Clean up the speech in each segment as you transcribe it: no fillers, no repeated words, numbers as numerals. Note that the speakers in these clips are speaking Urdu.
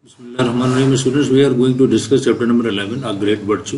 Bismillahirrahmanirrahim. Students, we are going to discuss chapter number 11, a great virtue.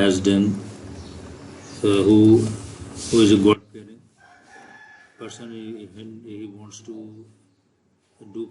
has done, who is a God-fearing person. He wants to do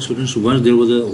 Students, once there was a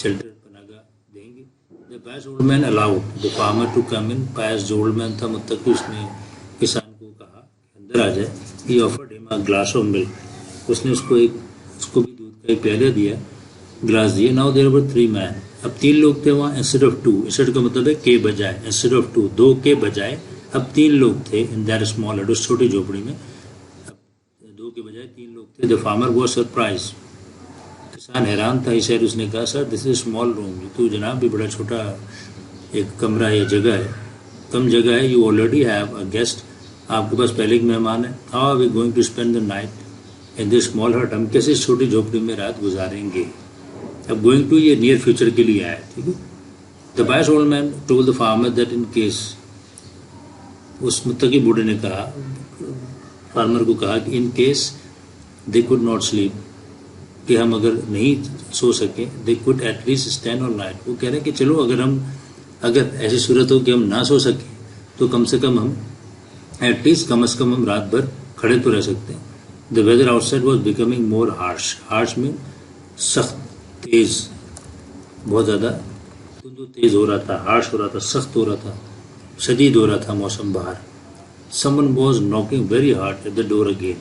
shelter پناہ دیں گے. The pious old man allowed the farmer to come in. pious جو old man تھا متقی, اس نے کسان کو کہا کہ اندر آ جائے. He offered him a glass of milk. اس نے اس کو بھی دودھ کا ایک پیالہ دیا, گلاس دیا. Now there were 3 men. اب 3 لوگ تھے وہاں. instead of 2, instead کا مطلب ہے کے بجائے, instead of 2, 2 کے بجائے اب 3 لوگ تھے. in that small hut, اس چھوٹی جھوپڑی میں اب 2 کے بجائے 3 لوگ تھے. The farmer was surprised. کسان حیران تھا. اسے اس نے کہا, سر دس از اسمال روم. تو جناب بھی بڑا چھوٹا ایک کمرہ یا جگہ ہے, کم جگہ ہے. You already have a guest. آپ کے پاس پہلے ایک مہمان ہے. How are we going to spend the night in this small hut. ہم کیسے اس چھوٹی جھوپڑی میں رات گزاریں گے. اب گوئنگ ٹو یہ نیئر فیوچر کے لیے آیا. ٹھیک ہے. دا pious old man told the farmer that in case, اس متقی بوڑھے نے کہا, فارمر کو کہا کہ in case they could not sleep, کہ ہم اگر نہیں سو سکیں, they could at least stand all night. وہ کہہ رہے ہیں کہ چلو اگر ایسی صورت ہو کہ ہم نہ سو سکیں تو کم سے کم ہم ایٹ لیسٹ کم از کم ہم رات بھر کھڑے تو رہ سکتے ہیں. The weather outside was becoming more harsh. harsh میں سخت, تیز, بہت زیادہ تیز ہو رہا تھا, harsh ہو رہا تھا, سخت ہو رہا تھا, شدید ہو رہا تھا موسم باہر. Someone was knocking very hard at the door again.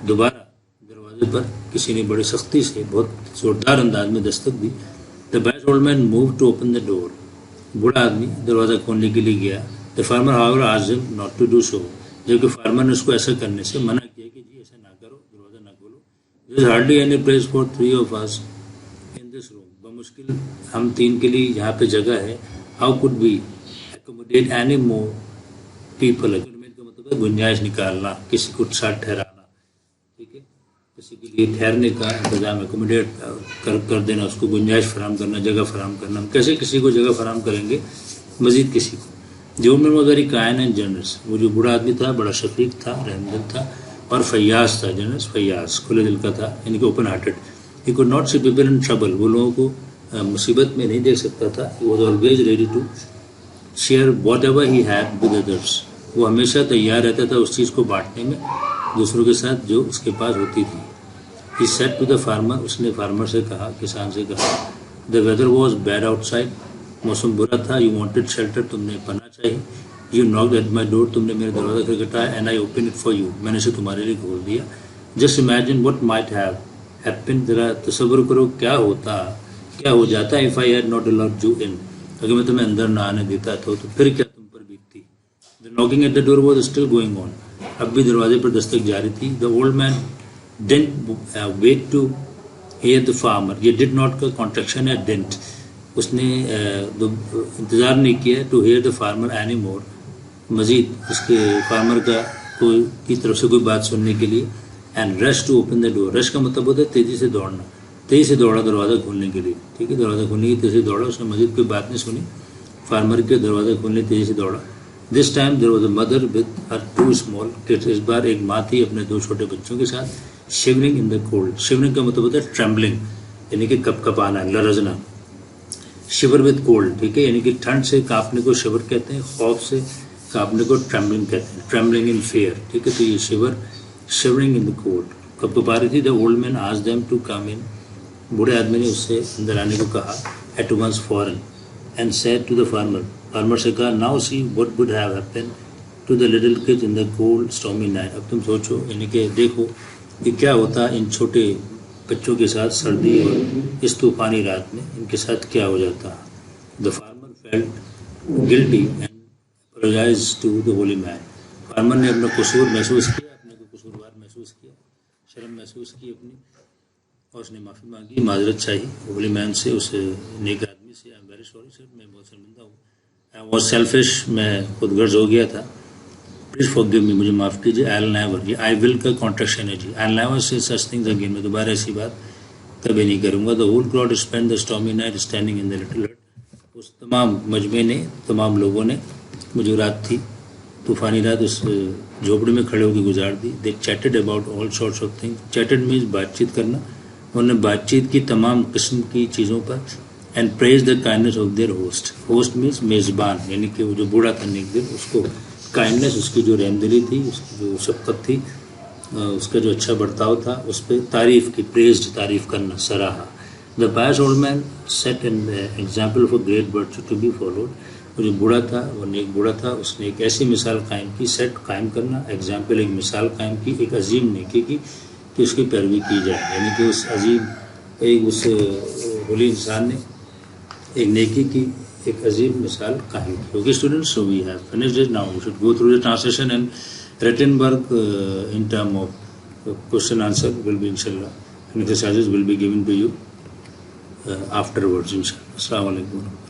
دوبارہ دروازے پر کسی نے بڑی سختی سے, بہت زوردار انداز میں دستک دی. The pious old man moved to open the door. بوڑھا آدمی دروازہ کھولنے کے لیے گیا. The farmer however asked him not to do so. جبکہ فارمر نے اس کو ایسا کرنے سے منع کیا کہ جی ایسا نہ کرو, دروازہ نہ کھولو. There is hardly any place for 3 of us in this room. بمشکل ہم 3 کے لیے یہاں پہ جگہ ہے. How could we accommodate any more people? Accommodate کا مطلب ہے گنجائش نکالنا, کسی کو ساتھ ٹھہرانا. ٹھیک ہے, کسی کے لیے ٹھہرنے کا انتظام, ایکوموڈیٹ کر دینا, اس کو گنجائش فراہم کرنا, جگہ فراہم کرنا. ہم کیسے کسی کو جگہ فراہم کریں گے مزید کسی کو. جو میں وغیرہ کائن اینڈ جنرس. وہ جو بوڑھا آدمی تھا بڑا شفیق تھا, رحم دل تھا, اور فیاض تھا. جنرس, فیاض, کھلے دل کا تھا, یعنی کہ open hearted. He could not see people in trouble. وہ لوگوں کو مصیبت میں نہیں دیکھ سکتا تھا. He was always ready to share whatever he had with others. وہ ہمیشہ تیار رہتا تھا اس چیز کو بانٹنے میں دوسروں کے ساتھ جو اس کے پاس ہوتی تھی. He said to the farmer. اس نے فارمر سے کہا, کسان سے کہا, the weather was bad outside. موسم برا تھا. You wanted shelter. تم نے پناہ چاہی. You knocked at my door. تم نے میرے دروازہ کھٹکھٹایا. And I opened it for you. میں نے اسے تمہارے لیے کھول دیا. Just imagine what might have happened. ذرا تصور کرو کیا ہو جاتا if I had not allowed you in. اگر میں تمہیں اندر نہ آنے دیتا تو پھر کیا تم پر بیتتی. The knocking at the door was still going on. اب بھی دروازے پر دستک جاری تھی. The old man didn't wait to hear the farmer. یہ did not کا contraction ہے didn't. اس نے انتظار نہیں کیا to hear the farmer anymore. مزید اس کے فارمر کی طرف سے کوئی بات سننے کے لیے. And rush to open the door. رش کا مطلب ہوتا ہے تیزی سے دوڑنا. تیزی سے دوڑا دروازہ کھولنے کے لیے. ٹھیک ہے, دروازہ کھولنے کی تیزی سے دوڑا. اس نے مزید کوئی بات نہیں سنی. فارمر کے دروازہ کھولنے تیزی سے دوڑا. This time there was a mother with her 2 small kids. اس بار ایک ماں تھی اپنے 2 چھوٹے بچوں کے ساتھ. Shivering in the cold. Shivering کا مطلب ہوتا ہے trembling, یعنی کہ کپ کپانا, لرزنا. Shiver with cold. ٹھیک ہے, یعنی کہ ٹھنڈ سے کانپنے کو shiver کہتے ہیں, خوف سے کانپنے کو trembling کہتے ہیں. Trembling in fear. ٹھیک ہے, تو یہ shivering in the cold. کب کپا رہی تھی. The old man asked them to come in. بوڑھے آدمی نے اس سے اندر آنے کو کہا. At once فوراً. And said to the farmer. Farmer سے کہا, now see what would have happened to the little kids in the cold stormy night. اب تم سوچو, یعنی کہ دیکھو کہ کیا ہوتا ان چھوٹے بچوں کے ساتھ سردی اور اس طوفانی رات میں, ان کے ساتھ کیا ہو جاتا. The farmer felt guilty and apologized to the holy man. Farmer نے اپنا قصور محسوس کیا, اپنے کو قصوروار محسوس کیا, شرم محسوس کی اپنی, اور اس نے معافی مانگی, معذرت چاہی ہولی مین سے, اس نیک آدمی سے. I'm very sorry sir, میں بہت شرمندہ ہوں. I was selfish. میں خود غرض ہو گیا تھا. Please forgive me. مجھے معاف کیجیے. I'll never. یہ I will کا contraction ہے جی. I'll never say such things again. میں دوبارہ ایسی بات کبھی نہیں کروں گا. The whole crowd spent the stormy night standing in the little hut. اس تمام مجمع نے, تمام لوگوں نے, وہ جو رات تھی طوفانی رات, اس جھوپڑی میں کھڑے ہو کے گزار دی. They chatted about all sorts of things. Chatted means بات چیت کرنا. انہوں نے بات چیت کی تمام قسم کی چیزوں پر. And praised the kindness of their host. Host means میزبان, یعنی کہ وہ جو بوڑھا تھا نیک دل, اس کو کائنڈنس, اس کی جو رحم دلی تھی, اس کی جو شفقت تھی, اس کا جو اچھا برتاؤ تھا, اس پہ تعریف کی. پریزڈ, تعریف کرنا, سراہا. The pious old man set an example of a great virtue to be followed. وہ جو بوڑھا تھا، وہ نیک بوڑھا تھا، اس نے ایک ایسی مثال قائم کی، سیٹ قائم کرنا، ایگزامپل، ایک مثال قائم کی ایک عظیم نیکی کی کہ اس کی پیروی کی جائے. یعنی کہ اس عظیم اس ولی انسان نے ایک نیکی کی ایک عظیم مثال قائم کی. Okay students, so we have finished it. Now we should go through the translation and Rattenberg in term of question answer will be inshallah, and exercises will be given to you afterwards inshallah. Assalamu alaikum.